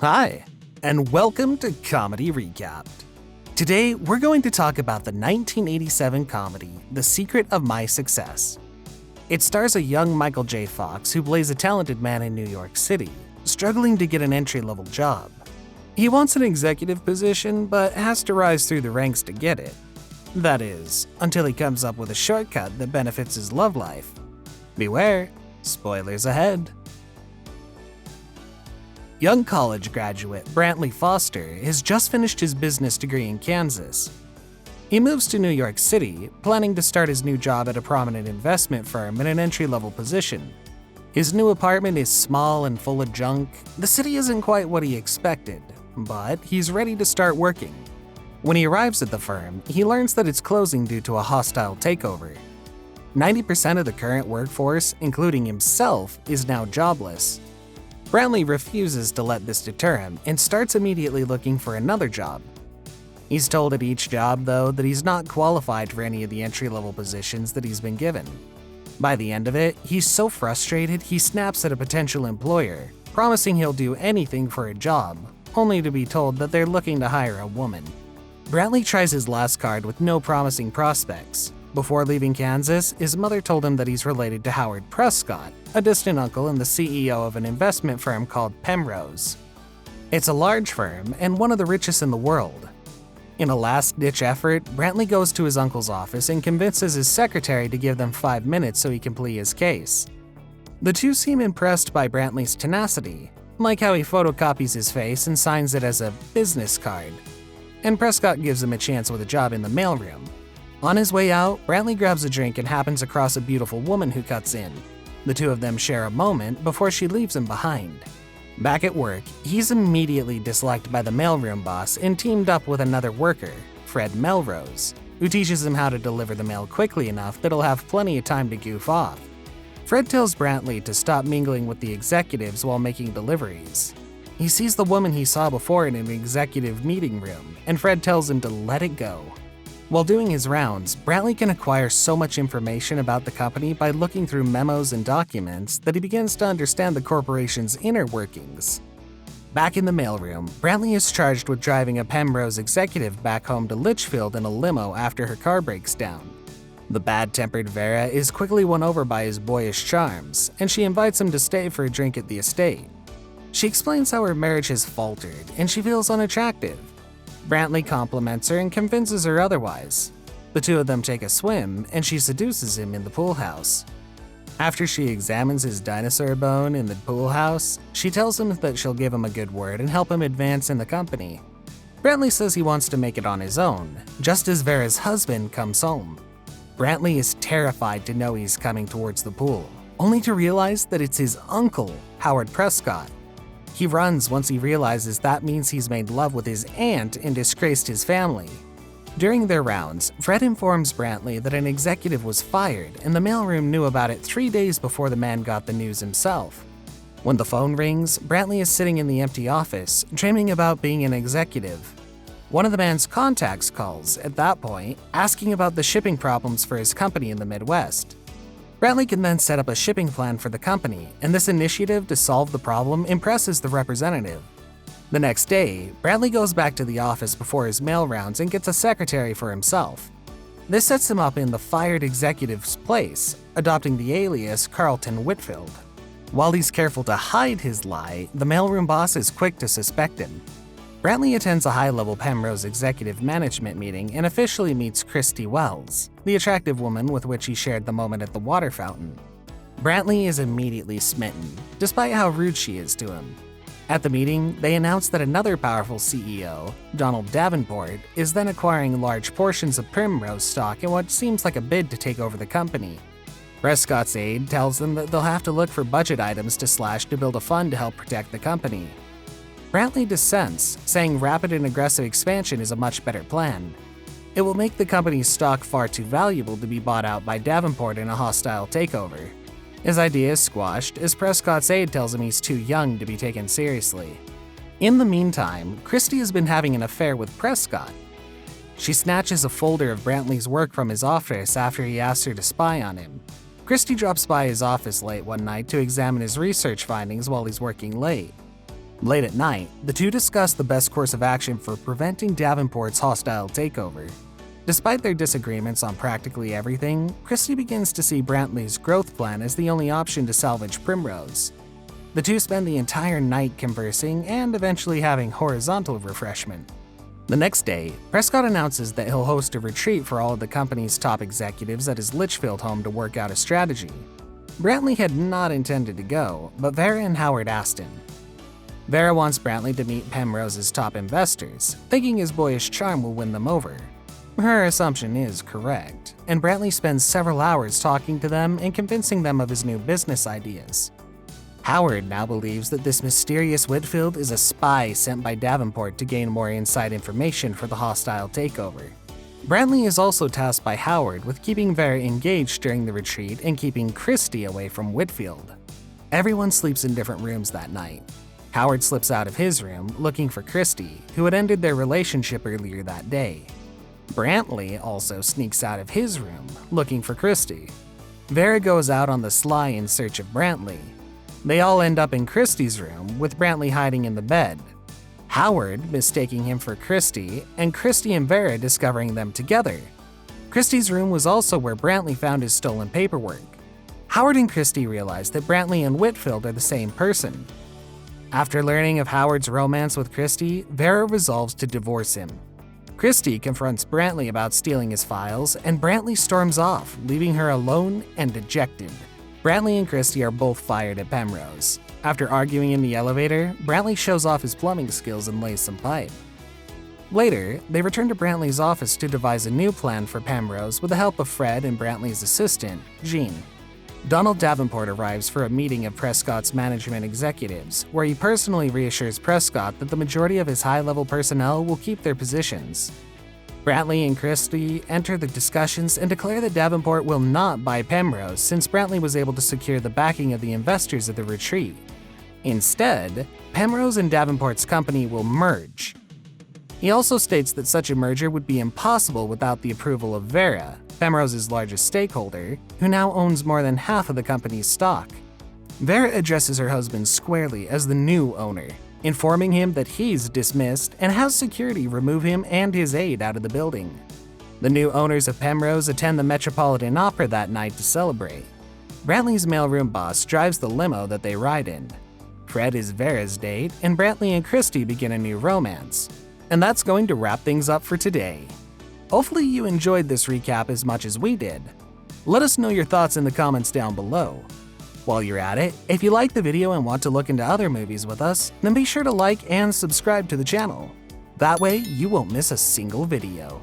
Hi, and welcome to Comedy Recapped. Today, we're going to talk about the 1987 comedy, The Secret of My Success. It stars a young Michael J. Fox who plays a talented man in New York City, struggling to get an entry-level job. He wants an executive position, but has to rise through the ranks to get it. That is, until he comes up with a shortcut that benefits his love life. Beware, spoilers ahead. Young college graduate Brantley Foster has just finished his business degree in Kansas. He moves to New York City, planning to start his new job at a prominent investment firm in an entry-level position. His new apartment is small and full of junk. The city isn't quite what he expected, but he's ready to start working. When he arrives at the firm, he learns that it's closing due to a hostile takeover. 90% of the current workforce, including himself, is now jobless. Brantley refuses to let this deter him and starts immediately looking for another job. He's told at each job, though, that he's not qualified for any of the entry-level positions that he's been given. By the end of it, he's so frustrated he snaps at a potential employer, promising he'll do anything for a job, only to be told that they're looking to hire a woman. Brantley tries his last card with no promising prospects. Before leaving Kansas, his mother told him that he's related to Howard Prescott, a distant uncle and the CEO of an investment firm called Penrose. It's a large firm and one of the richest in the world. In a last-ditch effort, Brantley goes to his uncle's office and convinces his secretary to give them 5 minutes so he can plead his case. The two seem impressed by Brantley's tenacity, like how he photocopies his face and signs it as a business card. And Prescott gives him a chance with a job in the mailroom. On his way out, Brantley grabs a drink and happens across a beautiful woman who cuts in. The two of them share a moment before she leaves him behind. Back at work, he's immediately disliked by the mailroom boss and teamed up with another worker, Fred Melrose, who teaches him how to deliver the mail quickly enough that he'll have plenty of time to goof off. Fred tells Brantley to stop mingling with the executives while making deliveries. He sees the woman he saw before in an executive meeting room, and Fred tells him to let it go. While doing his rounds, Brantley can acquire so much information about the company by looking through memos and documents that he begins to understand the corporation's inner workings. Back in the mailroom, Brantley is charged with driving a Penrose executive back home to Litchfield in a limo after her car breaks down. The bad-tempered Vera is quickly won over by his boyish charms, and she invites him to stay for a drink at the estate. She explains how her marriage has faltered, and she feels unattractive. Brantley compliments her and convinces her otherwise. The two of them take a swim, and she seduces him in the pool house. After she examines his dinosaur bone in the pool house, she tells him that she'll give him a good word and help him advance in the company. Brantley says he wants to make it on his own, just as Vera's husband comes home. Brantley is terrified to know he's coming towards the pool, only to realize that it's his uncle, Howard Prescott. He runs once he realizes that means he's made love with his aunt and disgraced his family. During their rounds, Fred informs Brantley that an executive was fired and the mailroom knew about it 3 days before the man got the news himself. When the phone rings, Brantley is sitting in the empty office, dreaming about being an executive. One of the man's contacts calls, at that point, asking about the shipping problems for his company in the Midwest. Brantley can then set up a shipping plan for the company, and this initiative to solve the problem impresses the representative. The next day, Brantley goes back to the office before his mail rounds and gets a secretary for himself. This sets him up in the fired executive's place, adopting the alias Carlton Whitfield. While he's careful to hide his lie, the mailroom boss is quick to suspect him. Brantley attends a high-level Penrose executive management meeting and officially meets Christy Wells, the attractive woman with which he shared the moment at the water fountain. Brantley is immediately smitten, despite how rude she is to him. At the meeting, they announce that another powerful CEO, Donald Davenport, is then acquiring large portions of Penrose stock in what seems like a bid to take over the company. Prescott's aide tells them that they'll have to look for budget items to slash to build a fund to help protect the company. Brantley dissents, saying rapid and aggressive expansion is a much better plan. It will make the company's stock far too valuable to be bought out by Davenport in a hostile takeover. His idea is squashed as Prescott's aide tells him he's too young to be taken seriously. In the meantime, Christy has been having an affair with Prescott. She snatches a folder of Brantley's work from his office after he asks her to spy on him. Christy drops by his office late one night to examine his research findings while he's working late. Late at night, the two discuss the best course of action for preventing Davenport's hostile takeover. Despite their disagreements on practically everything, Christie begins to see Brantley's growth plan as the only option to salvage Primrose. The two spend the entire night conversing and eventually having horizontal refreshment. The next day, Prescott announces that he'll host a retreat for all of the company's top executives at his Litchfield home to work out a strategy. Brantley had not intended to go, but Vera and Howard asked him. Vera wants Brantley to meet Penrose's top investors, thinking his boyish charm will win them over. Her assumption is correct, and Brantley spends several hours talking to them and convincing them of his new business ideas. Howard now believes that this mysterious Whitfield is a spy sent by Davenport to gain more inside information for the hostile takeover. Brantley is also tasked by Howard with keeping Vera engaged during the retreat and keeping Christie away from Whitfield. Everyone sleeps in different rooms that night. Howard slips out of his room looking for Christie, who had ended their relationship earlier that day. Brantley also sneaks out of his room, looking for Christie. Vera goes out on the sly in search of Brantley. They all end up in Christie's room, with Brantley hiding in the bed. Howard mistaking him for Christie, and Christie and Vera discovering them together. Christie's room was also where Brantley found his stolen paperwork. Howard and Christie realize that Brantley and Whitfield are the same person. After learning of Howard's romance with Christie, Vera resolves to divorce him. Christie confronts Brantley about stealing his files, and Brantley storms off, leaving her alone and dejected. Brantley and Christie are both fired at Penrose. After arguing in the elevator, Brantley shows off his plumbing skills and lays some pipe. Later, they return to Brantley's office to devise a new plan for Penrose with the help of Fred and Brantley's assistant, Jean. Donald Davenport arrives for a meeting of Prescott's management executives, where he personally reassures Prescott that the majority of his high-level personnel will keep their positions. Brantley and Christie enter the discussions and declare that Davenport will not buy Penrose since Brantley was able to secure the backing of the investors at the retreat. Instead, Penrose and Davenport's company will merge. He also states that such a merger would be impossible without the approval of Vera, Penrose's largest stakeholder, who now owns more than half of the company's stock. Vera addresses her husband squarely as the new owner, informing him that he's dismissed and has security remove him and his aide out of the building. The new owners of Penrose attend the Metropolitan Opera that night to celebrate. Brantley's mailroom boss drives the limo that they ride in. Fred is Vera's date, and Brantley and Christie begin a new romance. And that's going to wrap things up for today. Hopefully you enjoyed this recap as much as we did. Let us know your thoughts in the comments down below. While you're at it, if you like the video and want to look into other movies with us, then be sure to like and subscribe to the channel. That way, you won't miss a single video.